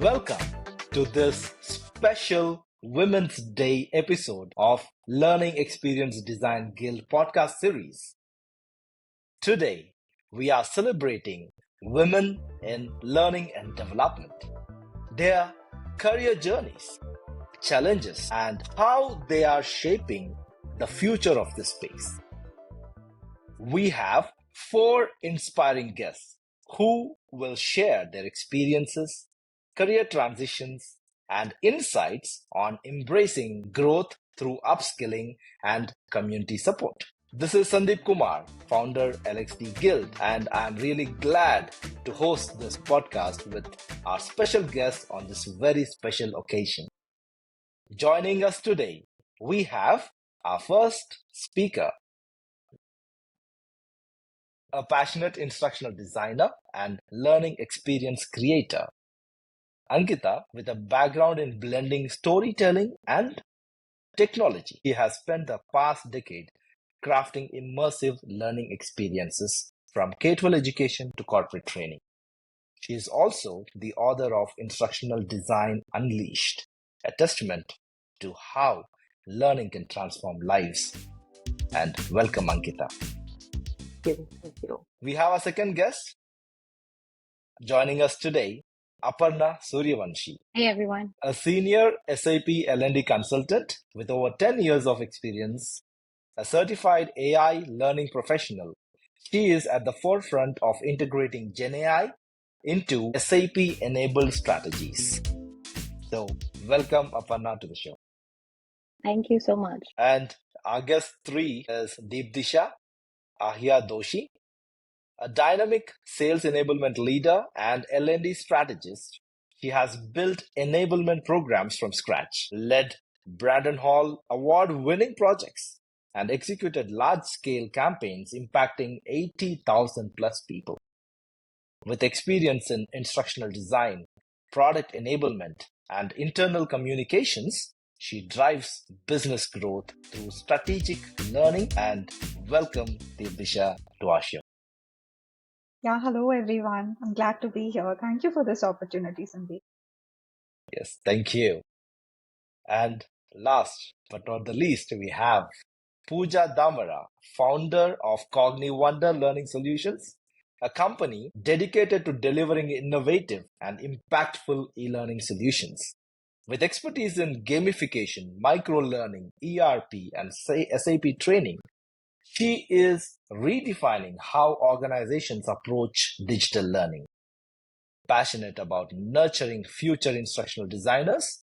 Welcome to this special Women's Day episode of Learning Experience Design Guild podcast series. Today, we are celebrating women in learning and development, their career journeys, challenges, and how they are shaping the future of this space. We have four inspiring guests who will share their experiences, career transitions, and insights on embracing growth through upskilling and community support. This is Sandeep Kumar, founder LXD Guild, and I'm really glad to host this podcast with our special guest on this very special occasion. Joining us today, we have our first speaker, a passionate instructional designer and learning experience creator, Ankita, with a background in blending storytelling and technology. He has spent the past decade crafting immersive learning experiences from K-12 education to corporate training. She is also the author of Instructional Design Unleashed, a testament to how learning can transform lives. And welcome, Ankita. Thank you. We have our second guest joining us today, Aparna Suryavanshi, Hey everyone. a senior SAP L&D consultant with over 10 years of experience, a certified AI learning professional. She is at the forefront of integrating GenAI into SAP-enabled strategies. So, welcome Aparna to the show. Thank you so much. And our guest three is Deepdisha Ahya Doshi, a dynamic sales enablement leader and L&D strategist. She has built enablement programs from scratch, led Brandon Hall award-winning projects, and executed large-scale campaigns impacting 80,000 plus people. With experience in instructional design, product enablement, and internal communications, she drives business growth through strategic learning. And welcome, Deepdisha, to our show. Yeah, hello everyone. I'm glad to be here. Thank you for this opportunity, Sandeep. Yes, thank you. And last but not the least, we have Pooja Damara, founder of CogniWonder Learning Solutions, a company dedicated to delivering innovative and impactful e-learning solutions. With expertise in gamification, micro-learning, ERP, and SAP training, she is redefining how organizations approach digital learning. Passionate about nurturing future instructional designers,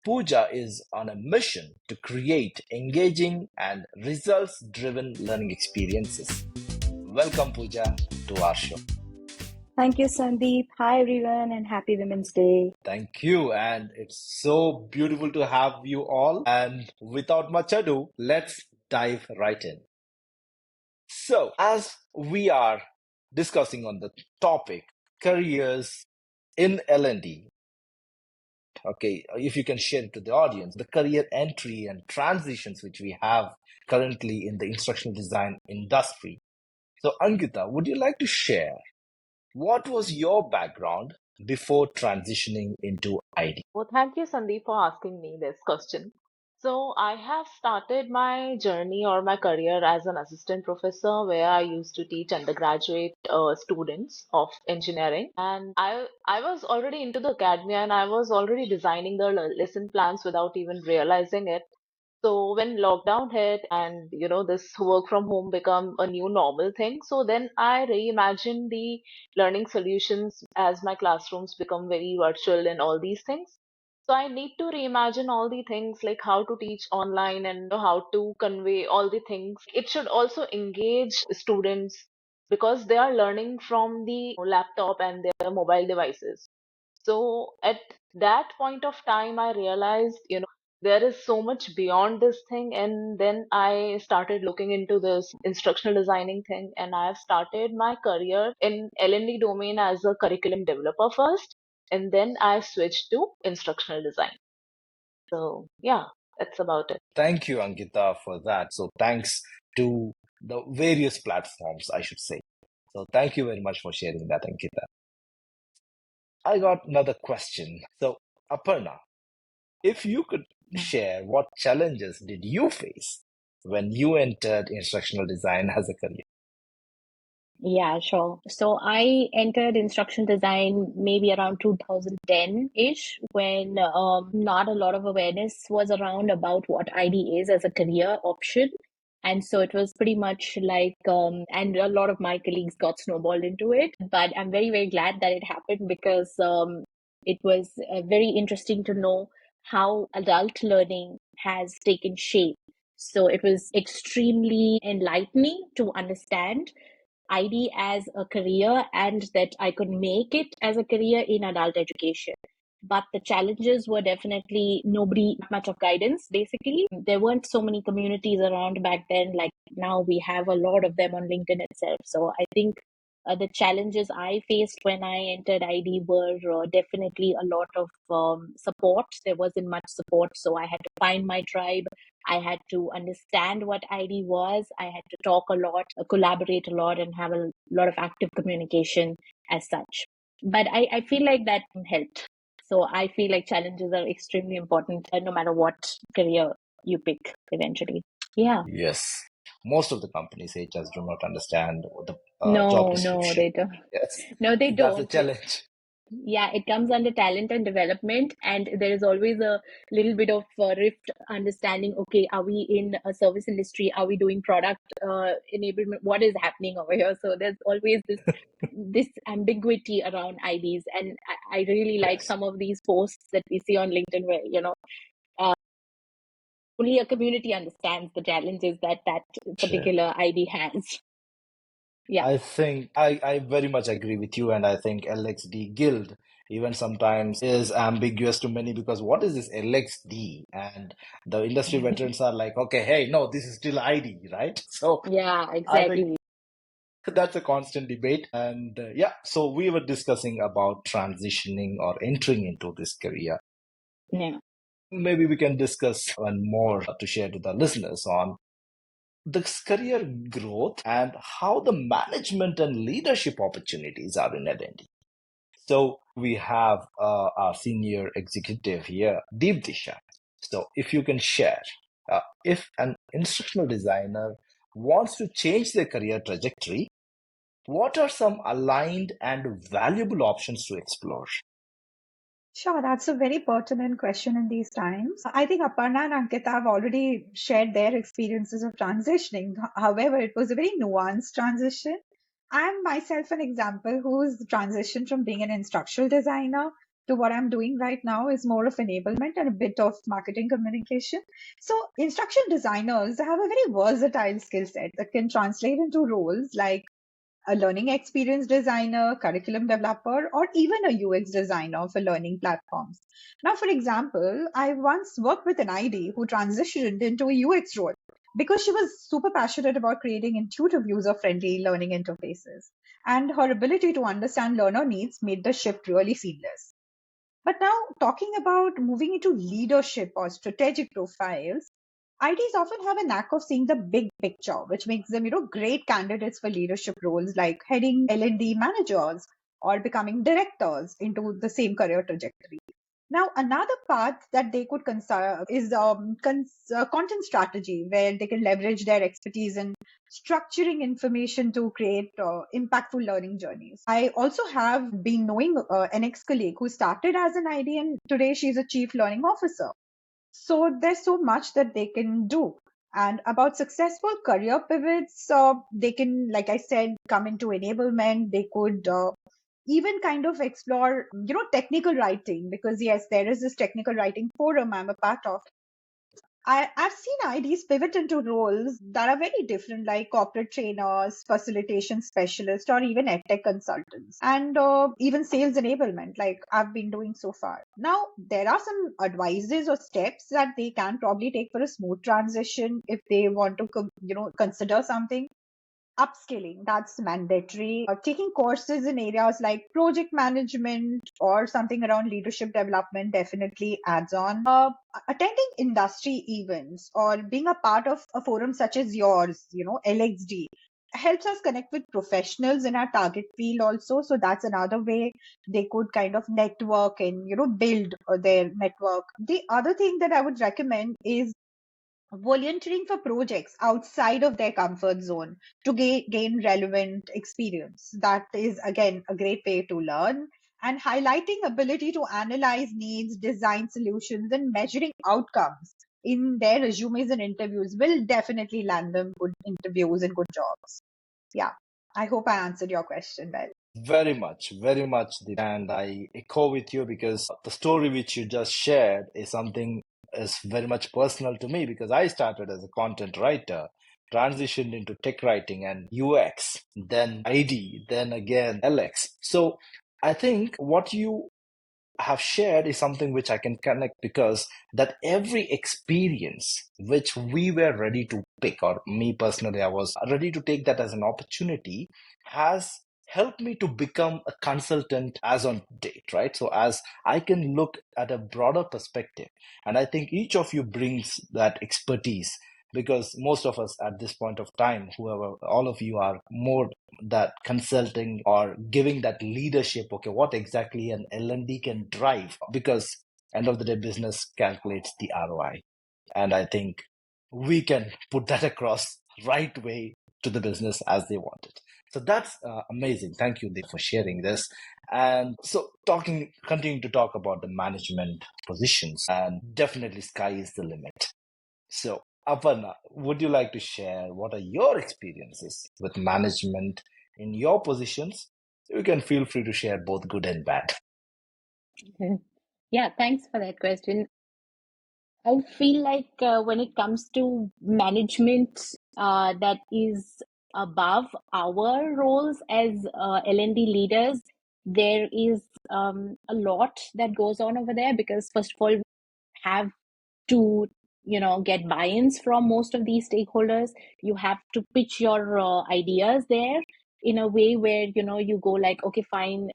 Pooja is on a mission to create engaging and results-driven learning experiences. Welcome, Pooja, to our show. Thank you, Sandeep. Hi, everyone, and happy Women's Day. Thank you, and it's so beautiful to have you all. And without much ado, let's dive right in. So, as we are discussing on the topic careers in L&D, okay, if you can share it to the audience, the career entry and transitions which we have currently in the instructional design industry. So, Ankita, would you like to share what was your background before transitioning into ID? Well, thank you, Sandeep, for asking me this question. So, I have started my journey or my career as an assistant professor where I used to teach undergraduate students of engineering. And I was already into the academia and I was already designing the lesson plans without even realizing it. So when lockdown hit and this work from home become a new normal thing, so then I reimagined the learning solutions as my classrooms become very virtual and all these things. So I need to reimagine all the things like how to teach online and how to convey all the things. It should also engage students because they are learning from the laptop and their mobile devices. So at that point of time, I realized, there is so much beyond this thing. And then I started looking into this instructional designing thing. And I have started my career in L&D domain as a curriculum developer first. And then I switched to instructional design. So yeah, that's about it. Thank you, Ankita, for that. So, thanks to the various platforms, I should say. So, thank you very much for sharing that, Ankita. I got another question. So, Aparna, if you could share what challenges did you face when you entered instructional design as a career? Yeah, sure. So I entered instruction design maybe around 2010-ish when not a lot of awareness was around about what ID is as a career option. And so it was pretty much like, and a lot of my colleagues got snowballed into it. But I'm very, very glad that it happened because it was very interesting to know how adult learning has taken shape. So it was extremely enlightening to understand ID as a career and that I could make it as a career in adult education. But the challenges were definitely nobody, not much of guidance, basically. There weren't so many communities around back then. Like now, we have a lot of them on LinkedIn itself. So I think the challenges I faced when I entered ID were definitely a lot of support. There wasn't much support. So I had to find my tribe. I had to understand what ID was. I had to talk a lot, collaborate a lot, and have a lot of active communication as such. But I feel like that helped. So I feel like challenges are extremely important no matter what career you pick eventually. Yeah. Yes. Most of the companies, HRs, do not understand the job No, description. they don't. Yes. No, they That's a don't. challenge. Yeah, it comes under talent and development, and there is always a little bit of rift understanding. Okay, are we in a service industry? Are we doing product enablement? What is happening over here? So there's always this ambiguity around IDs, and I really like Yes. some of these posts that we see on LinkedIn where uh, only a community understands the challenges that Sure. particular ID has. Yeah, I think I very much agree with you, and I think LXD Guild even sometimes is ambiguous to many because what is this LXD? And the industry veterans are like, okay, hey, no, this is still ID, right? So yeah, I think exactly. that's a constant debate. And yeah, so we were discussing about transitioning or entering into this career. Yeah. Maybe we can discuss one more to share to the listeners on this career growth and how the management and leadership opportunities are in L&D. So we have our senior executive here, Deepdisha. So if you can share, if an instructional designer wants to change their career trajectory, what are some aligned and valuable options to explore? Sure, that's a very pertinent question in these times. I think Aparna and Ankita have already shared their experiences of transitioning. However, it was a very nuanced transition. I'm myself an example whose transition from being an instructional designer to what I'm doing right now is more of enablement and a bit of marketing communication. So, instruction designers have a very versatile skill set that can translate into roles like a learning experience designer, curriculum developer, or even a UX designer for learning platforms. Now, for example, I once worked with an ID who transitioned into a UX role because she was super passionate about creating intuitive, user friendly learning interfaces. And her ability to understand learner needs made the shift really seamless. But now, talking about moving into leadership or strategic profiles, ITs often have a knack of seeing the big picture, which makes them, great candidates for leadership roles like heading L&D managers or becoming directors into the same career trajectory. Now, another path that they could consider is content strategy, where they can leverage their expertise in structuring information to create impactful learning journeys. I also have been knowing an ex-colleague who started as an ID and today she's a chief learning officer. So there's so much that they can do. And about successful career pivots, they can, like I said, come into enablement. They could even kind of explore, technical writing, because yes, there is this technical writing forum I'm a part of. I've seen IDs pivot into roles that are very different, like corporate trainers, facilitation specialists, or even edtech consultants, and even sales enablement, like I've been doing so far. Now, there are some advices or steps that they can probably take for a smooth transition if they want to, consider something. Upskilling, that's mandatory. Taking courses in areas like project management or something around leadership development definitely adds on. Attending industry events or being a part of a forum such as yours, LXD, helps us connect with professionals in our target field also. So that's another way they could kind of network and, build their network. The other thing that I would recommend is volunteering for projects outside of their comfort zone to gain relevant experience. That is, again, a great way to learn. And highlighting ability to analyze needs, design solutions, and measuring outcomes in their resumes and interviews will definitely land them good interviews and good jobs. Yeah, I hope I answered your question well. Very much, and I echo with you because the story which you just shared is something is very much personal to me because I started as a content writer, transitioned into tech writing and UX, then ID, then again LX. So I think what you have shared is something which I can connect because that every experience which we were ready to pick, or me personally, I was ready to take that as an opportunity, has helped me to become a consultant as on date, right? So as I can look at a broader perspective, and I think each of you brings that expertise because most of us at this point of time, whoever, all of you are more that consulting or giving that leadership. Okay, what exactly an L&D can drive, because end of the day business calculates the ROI, and I think we can put that across right way to the business as they want it. So that's amazing. Thank you, Deep, for sharing this. And so continuing to talk about the management positions, and definitely sky is the limit. So, Aparna, would you like to share what are your experiences with management in your positions? You can feel free to share both good and bad. Yeah, thanks for that question. I feel like when it comes to management that is above our roles as L&D leaders, there is a lot that goes on over there because, first of all, we have to get buy-ins from most of these stakeholders. You have to pitch your ideas there in a way where you go like, okay, fine,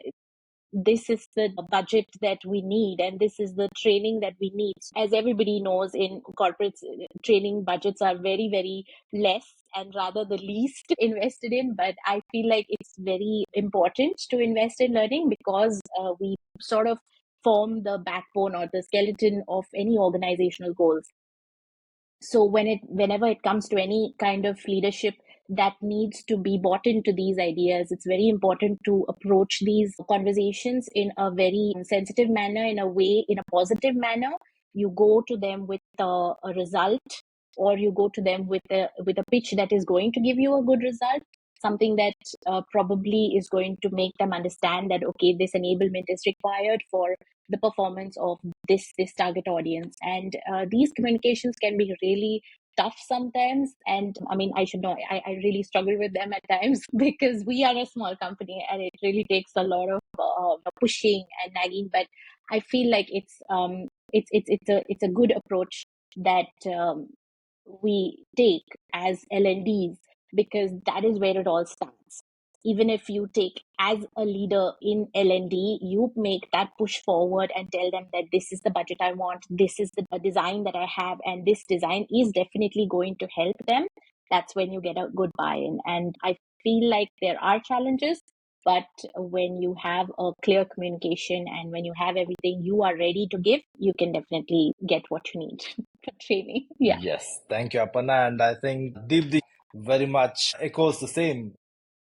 this is the budget that we need and this is the training that we need. As everybody knows, in corporates, training budgets are very, very less and rather the least invested in. But I feel like it's very important to invest in learning because we sort of form the backbone or the skeleton of any organizational goals. So whenever it comes to any kind of leadership that needs to be bought into these ideas, it's very important to approach these conversations in a very sensitive manner, in a way, in a positive manner. You go to them with a result, or you go to them with a pitch that is going to give you a good result, something that probably is going to make them understand that, okay, this enablement is required for the performance of this target audience. And these communications can be really tough sometimes, and I mean, I should know, I really struggle with them at times because we are a small company and it really takes a lot of pushing and nagging. But I feel like it's a good approach that we take as L&Ds, because that is where it all starts. Even if you take as a leader in L&D, you make that push forward and tell them that this is the budget I want, this is the design that I have, and this design is definitely going to help them. That's when you get a good buy-in. And I feel like there are challenges, but when you have a clear communication and when you have everything you are ready to give, you can definitely get what you need for training. Yeah. Yes, thank you, Aparna. And I think Deepdisha very much echoes the same.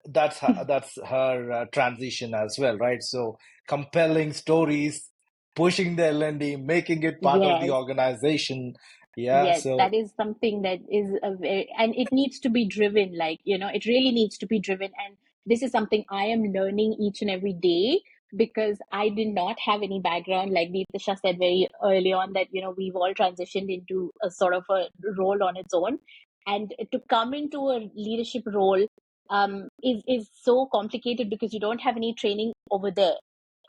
That's her transition as well, right? So compelling stories, pushing the L&D, making it part of the Yes. organization. Yeah, Yes, so that is something that is a very, and it needs to be driven, like, it really needs to be driven. And this is something I am learning each and every day because I did not have any background. Like Deepdisha said very early on, that, we've all transitioned into a sort of a role on its own. And to come into a leadership role is so complicated because you don't have any training over there.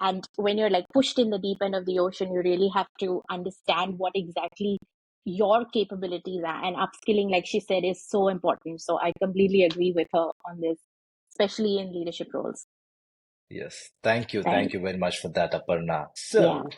And when you're like pushed in the deep end of the ocean, you really have to understand what exactly your capabilities are, and upskilling, like she said, is so important. So I completely agree with her on this, especially in leadership roles. yes, thank you. Thank Thank you very much for that, Aparna. Yeah. So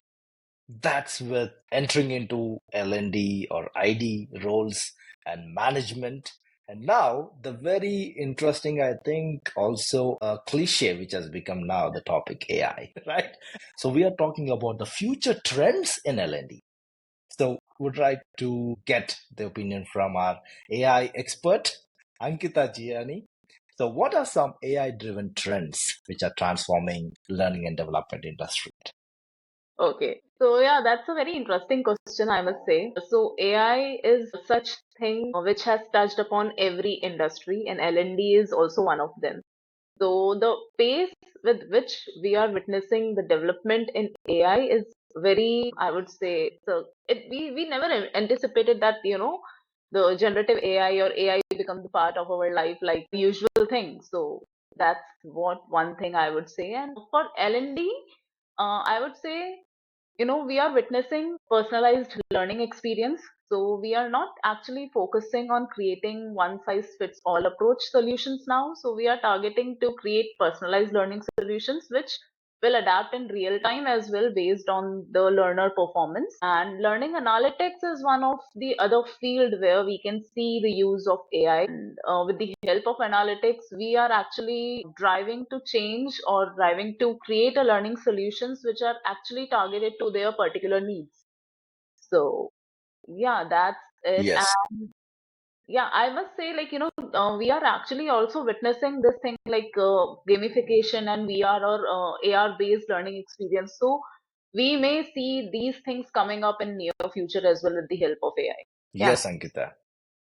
that's with entering into L&D or ID roles and management. And now, the very interesting, I think, also a cliche which has become now the topic AI, right? So, we are talking about the future trends in L&D. So, would like to get the opinion from our AI expert, Ankita Giani. So, what are some AI driven trends which are transforming learning and development industry? Okay. So yeah, that's a very interesting question, I must say. So AI is such thing which has touched upon every industry, and L&D is also one of them. So the pace with which we are witnessing the development in AI is very, I would say, we never anticipated that, the generative AI or AI becomes a part of our life like the usual thing. So that's what one thing I would say. And for L&D, I would say, we are witnessing personalized learning experience. So we are not actually focusing on creating one size fits all approach solutions now. So we are targeting to create personalized learning solutions which will adapt in real time as well based on the learner performance. And learning analytics is one of the other field where we can see the use of AI. And with the help of analytics, we are actually driving to change or driving to create a learning solutions which are actually targeted to their particular needs. So yeah, that's it. Yes, Yeah, I must say, like, we are actually also witnessing this thing like gamification and VR or AR based learning experience. So we may see these things coming up in near future as well with the help of AI. Yeah. yes, Ankita.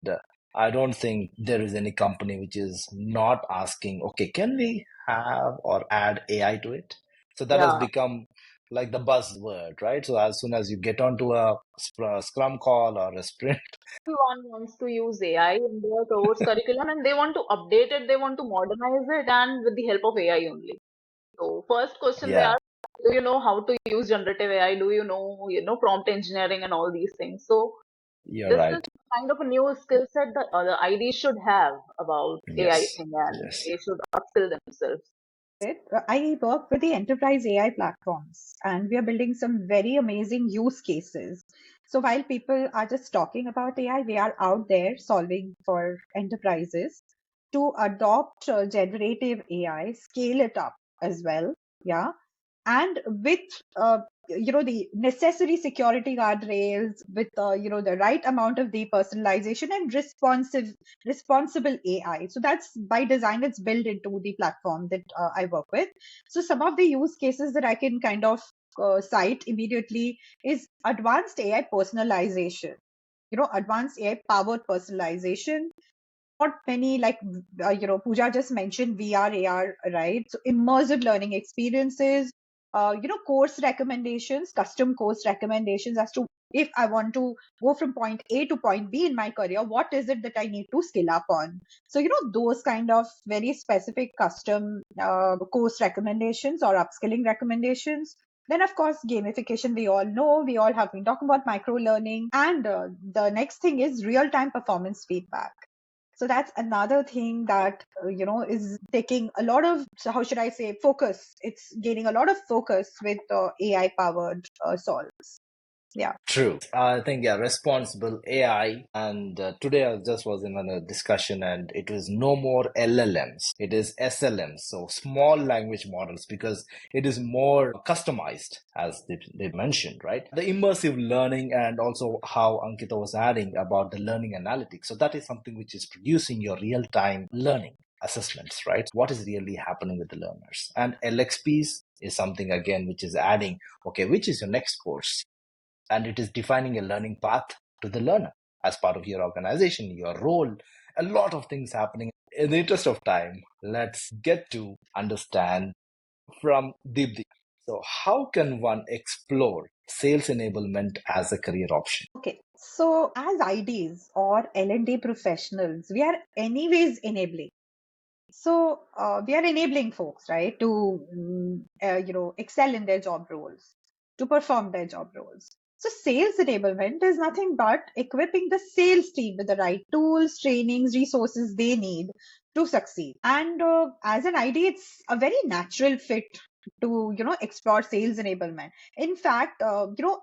The- I don't think there is any company which is not asking, okay, can we have or add AI to it? So that has Yeah. become like the buzzword, right? So as soon as you get onto a scrum call or a sprint, Everyone wants to use AI in their course curriculum and they want to update it, they want to modernize it, and with the help of AI only. So first question they yeah, ask, do you know how to use generative AI? Do you know, prompt engineering and all these things? So you're this is right. kind of a new skill set that the IDs should have about AI Yes, thing, and yes, they should upskill themselves. I work with the enterprise AI platforms, and we are building some very amazing use cases. So while people are just talking about AI, we are out there solving for enterprises to adopt generative AI, scale it up as well. Yeah, and with the necessary security guardrails, with the right amount of depersonalization and responsible AI. So that's by design, it's built into the platform that I work with. So some of the use cases that I can kind of cite immediately is advanced AI personalization, advanced AI powered personalization. Not many, like Pooja just mentioned VR, AR, right? So immersive learning experiences, course recommendations, custom course recommendations as to if I want to go from point A to point B in my career, what is it that I need to skill up on? So, those kind of very specific custom course recommendations or upskilling recommendations. Then, of course, gamification, we all know, we all have been talking about micro learning. And the next thing is real time performance feedback. So that's another thing that is taking a lot of, so how should I say, focus. It's gaining a lot of focus with AI powered solves. Yeah. true. I think, yeah, responsible AI. And today I just was in a discussion and it was no more LLMs. It is SLMs. So small language models because it is more customized, as they mentioned, right? The immersive learning and also how Ankita was adding about the learning analytics. So that is something which is producing your real time learning assessments, right? What is really happening with the learners? And LXPs is something again which is adding, okay, which is your next course? And it is defining a learning path to the learner as part of your organization, your role, a lot of things happening. In the interest of time, let's get to understand from Deepdisha. So, how can one explore sales enablement as a career option? Okay. So as IDs or L&D professionals, we are anyways enabling. So we are enabling folks, right, to excel in their job roles, to perform their job roles. So sales enablement is nothing but equipping the sales team with the right tools, trainings, resources they need to succeed. And as an ID, it's a very natural fit to explore sales enablement. In fact,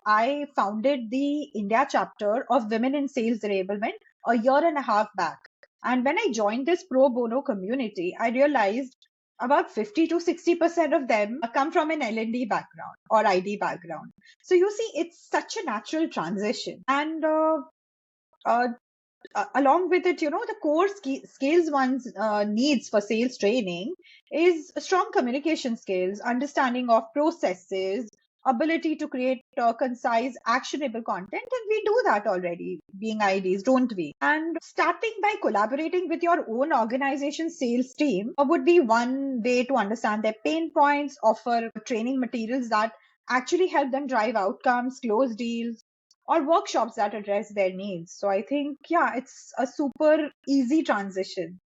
I founded the India chapter of Women in Sales Enablement a year and a half back. And when I joined this pro bono community, I realized about 50 to 60% of them come from an L&D background or ID background. So you see, it's such a natural transition. And uh, along with it, the core skills one needs for sales training is strong communication skills, understanding of processes, ability to create concise, actionable content. And we do that already, being IDs, don't we? And starting by collaborating with your own organization sales team would be one way to understand their pain points, offer training materials that actually help them drive outcomes, close deals, or workshops that address their needs. So I think, yeah, it's a super easy transition.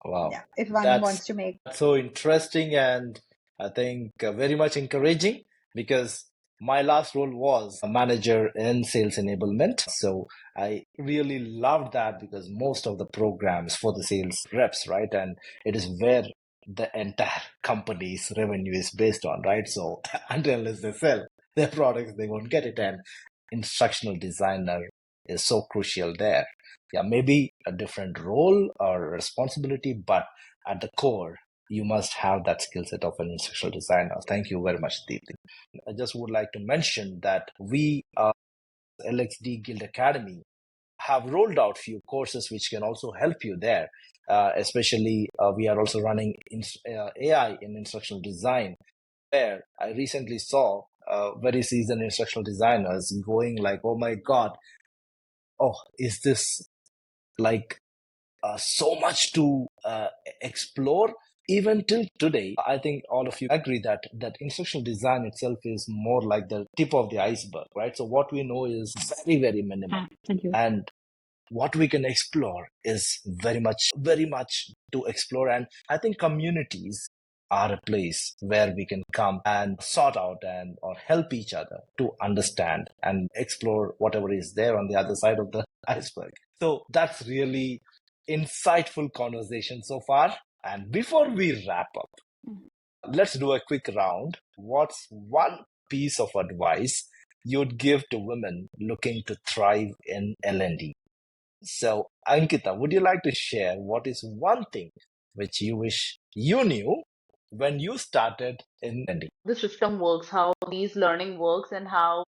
Wow, Yeah, if one that's wants to make. so interesting, and I think very much encouraging, because my last role was a manager in sales enablement. So I really loved that, because most of the programs for the sales reps, right? And it is where the entire company's revenue is based on, right? So until unless they sell their products, they won't get it. And instructional designer is so crucial there. Yeah, maybe a different role or responsibility, but at the core, you must have that skill set of an instructional designer. Thank you very much, Deepti. I just would like to mention that we, LXD Guild Academy, have rolled out few courses which can also help you there. Especially, we are also running AI in instructional design, where I recently saw very seasoned instructional designers going like, "Oh my God, oh, is this like so much to explore?" Even till today, I think all of you agree that instructional design itself is more like the tip of the iceberg, right? So what we know is very, very minimal, Absolutely. and what we can explore is very much to explore. And I think communities are a place where we can come and sort out and or help each other to understand and explore whatever is there on the other side of the iceberg. So that's really insightful conversation so far. And before we wrap up, let's do a quick round. What's one piece of advice you'd give to women looking to thrive in L&D? So, Ankita, would you like to share what is one thing which you wish you knew when you started in L&D? The system works, how these learning works, and how,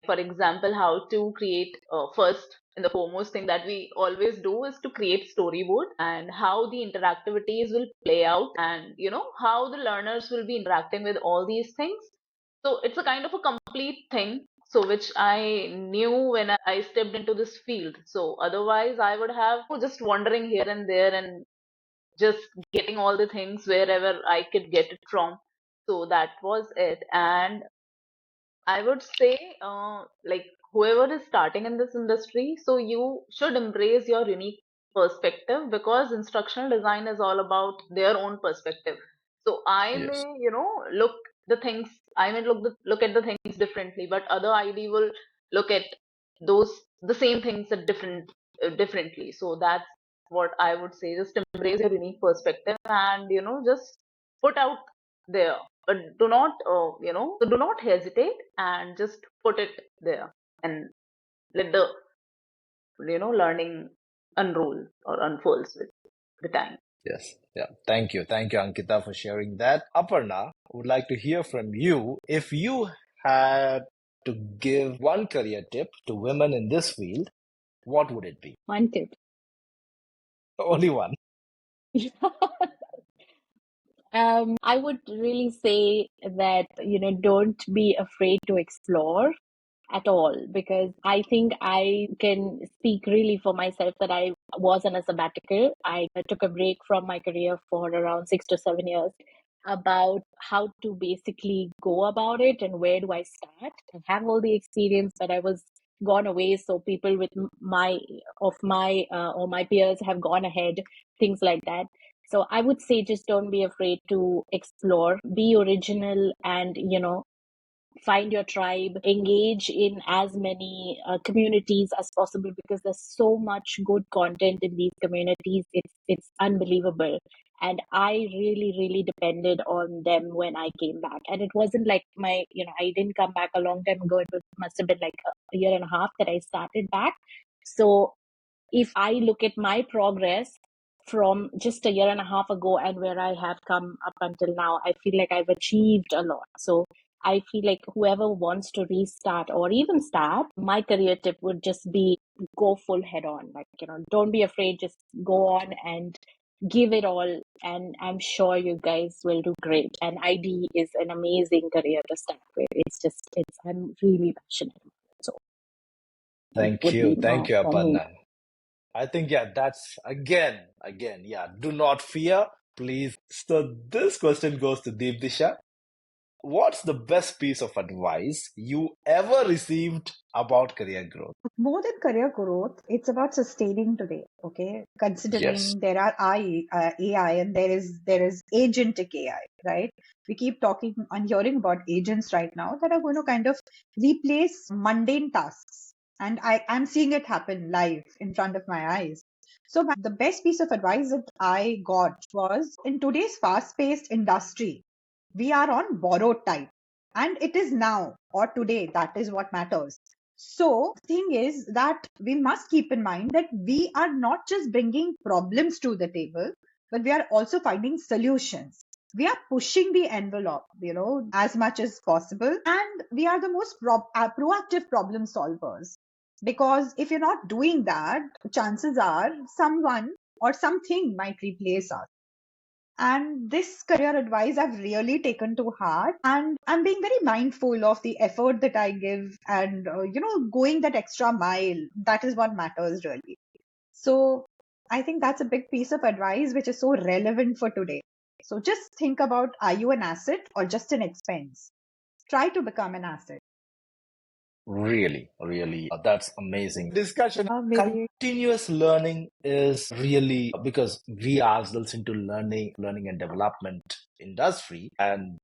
for example, how to create first and the foremost thing that we always do is to create storyboard, and how the interactivities will play out, and how the learners will be interacting with all these things. So it's a kind of a complete thing, so which I knew when I stepped into this field. So otherwise I would have just wandering here and there and just getting all the things wherever I could get it from. So that was it. And I would say, like, whoever is starting in this industry, so you should embrace your unique perspective, because instructional design is all about their own perspective. So I Yes, may, look the things, I may look at the things differently, but other ID will look at the same things at differently. So that's what I would say. Just embrace your unique perspective, and just put out there, but do not hesitate, and just put it there, and let the learning unroll or unfolds with the time. yes. Yeah. Thank you. Thank you, Ankita, for sharing that. Aparna, would like to hear from you. If you had to give one career tip to women in this field, what would it be? One tip. Only one. I would really say that, don't be afraid to explore at all, because I think I can speak really for myself that I was on a sabbatical. I took a break from my career for around 6 to 7 years, about how to basically go about it and where do I start. I have all the experience, but I was gone away. So people with my or my peers have gone ahead, things like that. So I would say just don't be afraid to explore, be original, and find your tribe, engage in as many communities as possible, because there's so much good content in these communities. It's unbelievable. And I really depended on them when I came back. And it wasn't like I didn't come back a long time ago. Must have been like a year and a half that I started back. So if I look at my progress from just a year and a half ago and where I have come up until now, I feel like I've achieved a lot. So I feel like whoever wants to restart or even start, my career tip would just be go full head on. Like, don't be afraid, just go on and give it all. And I'm sure you guys will do great. And ID is an amazing career to start with. I'm really passionate about it. So Thank would be you. my Thank you, for me. Aparna. I think, yeah, that's again, yeah, do not fear, please. So this question goes to Deepdisha. What's the best piece of advice you ever received about career growth? More than career growth, it's about sustaining today. Okay, Yes. considering there are AI and there is agentic AI, right? We keep talking and hearing about agents right now that are going to kind of replace mundane tasks, and I'm seeing it happen live in front of my eyes. So the best piece of advice that I got was, in today's fast-paced industry, we are on borrowed time, and it is now or today that is what matters. So, thing is that we must keep in mind that we are not just bringing problems to the table, but we are also finding solutions. We are pushing the envelope, as much as possible, and we are the most proactive problem solvers. Because if you're not doing that, chances are someone or something might replace us. And this career advice I've really taken to heart. And I'm being very mindful of the effort that I give and, going that extra mile. That is what matters really. So I think that's a big piece of advice which is so relevant for today. So just think about, are you an asset or just an expense? Try to become an asset. Really, really, that's amazing. Discussion. Maybe. Continuous learning is really because we ourselves into learning and development industry. And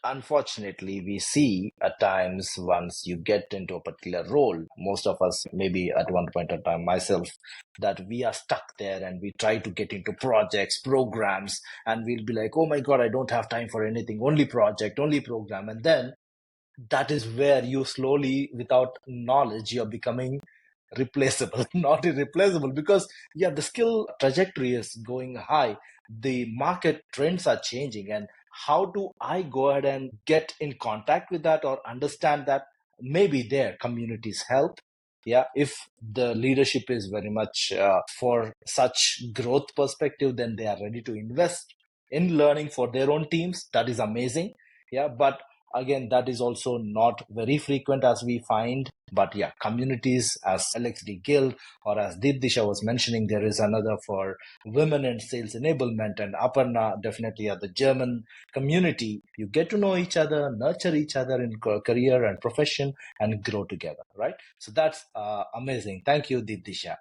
unfortunately, we see at times once you get into a particular role, most of us, maybe at one point in time, myself, that we are stuck there and we try to get into projects, programs, and we'll be like, oh my God, I don't have time for anything, only project, only program. And then that is where you slowly, without knowledge, you're becoming replaceable, not irreplaceable, because yeah, the skill trajectory is going high, the market trends are changing, and how do I go ahead and get in contact with that or understand that? Maybe their communities help. Yeah, if the leadership is very much for such growth perspective, then they are ready to invest in learning for their own teams. That is amazing. Yeah, but again, that is also not very frequent as we find. But yeah, communities as LXD Guild, or as Deepdisha was mentioning, there is another for women and sales enablement, and Aparna definitely at the German community. You get to know each other, nurture each other in career and profession, and grow together, right? So that's amazing. Thank you, Deepdisha.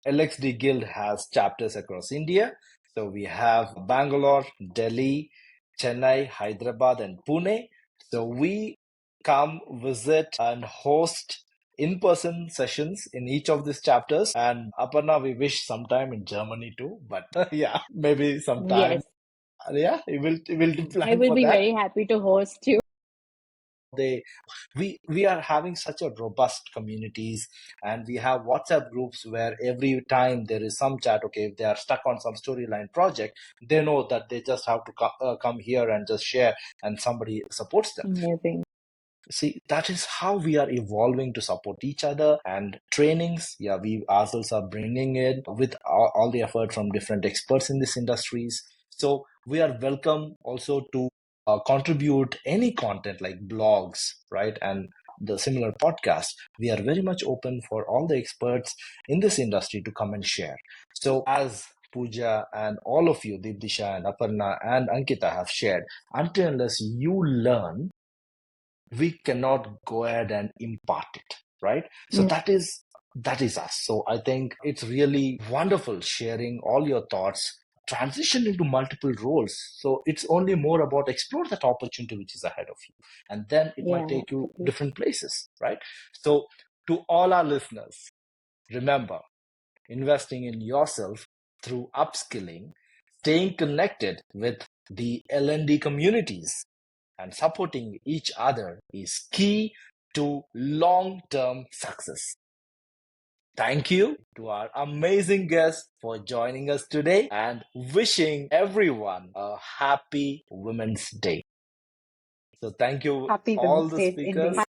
LXD Guild has chapters across India. So we have Bangalore, Delhi, Chennai, Hyderabad, and Pune. So we come visit and host in-person sessions in each of these chapters. And Aparna, we wish sometime in Germany too, but yeah, maybe sometime. Yes, Yeah, we will I plan will for be that. very happy to host you. They we are having such a robust communities, and we have WhatsApp groups where every time there is some chat, okay, if they are stuck on some storyline project, they know that they just have to come here and just share, and somebody supports them. Amazing. See, that is how we are evolving to support each other. And trainings, yeah, we ourselves are bringing it with all the effort from different experts in these industries. So we are welcome also to contribute any content like blogs, right? And the similar podcast. We are very much open for all the experts in this industry to come and share. So as Pooja and all of you, Deepdisha and Aparna and Ankita have shared, until unless you learn, we cannot go ahead and impart it, right? So Mm, that is us. So I think it's really wonderful sharing all your thoughts, transition into multiple roles. So it's only more about explore that opportunity which is ahead of you, and then it might yeah, take you absolutely. different places, right? So to all our listeners, remember, investing in yourself through upskilling, staying connected with the L&D communities, and supporting each other is key to long term success. Thank you to our amazing guests for joining us today and wishing everyone a happy Women's Day. So thank you Happy all Women's the Day speakers. indeed.